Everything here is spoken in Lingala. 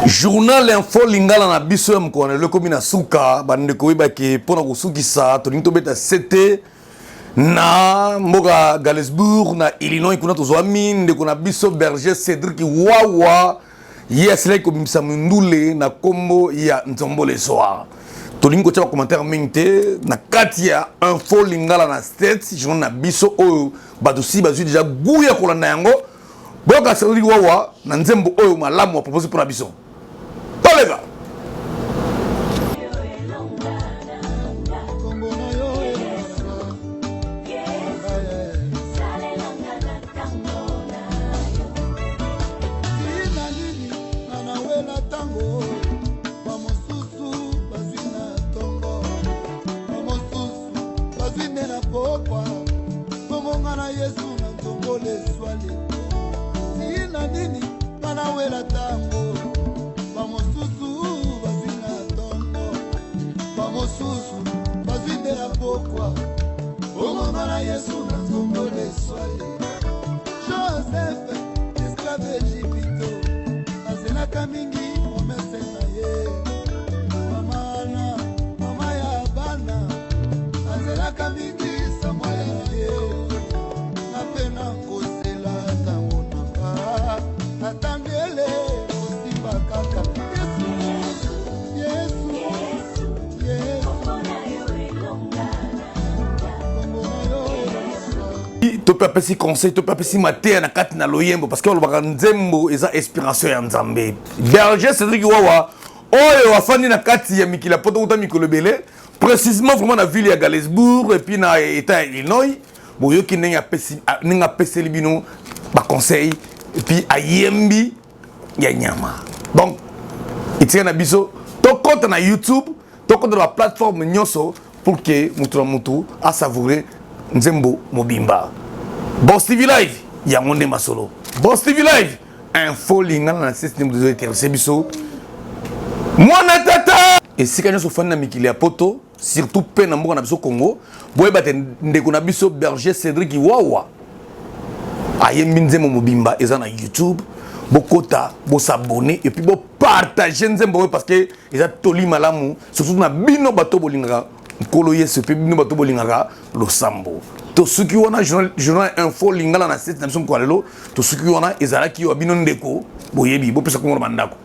Journal info lingala na biso ya mkone leko mina suka bande ko ibaki pona kusukisa to ninto beta sete na mboka Galesburg na Illinois kuna tozwa mine kuna biso Berger Cédric Wawa yes like ko bimisa mundule na kombo ya Ntombole soir to lingo cha commentaire mingte na katia info lingala na state journal na biso oyo badusi bazu déjà guya kolanda yango boka Cédric Wawa na nzembo oyo malamu wa proposer pour la biso. Tolega. Tu peux appeler conseil, tu peux appeler matin na kati na loyembo parce que le bakanzembo eza inspiration ya Nzambe. Berger Cédric Wawa oyo afandi na kati ya mikila poto uta mikolo belé précisément vraiment na ville ya Galesburg et puis na état Illinois boyoki ninga pesi libino ba conseil et puis ayembi ya nyama. Donc itia na biso to compte na YouTube, to compte la plateforme nyonso pour que mutu a savourer Nzembo Mobimba. Boss TV Live, ya monde masolo. Boss TV Live, info lingana na système de intéressé biso. Mwana tata. Et si kanyo so fan na mikili ya poto, surtout pe na mboka na biso Congo, boye bate ndeko na biso Berger Cédric Wawa. Ayembi Nzembo Mobimba eza na YouTube. Bokota, bo s'abonner et puis bo partager Nzembo parce que eza toli malamu, surtout na bino bato bolingaka. Kolo yesu pe bino bato bolingaka lo sambo. To suki wana journal info lingala na site na biso kwa lelo to suki wana ezalaki yo bino ndeko boyebi bo pesa ko mandako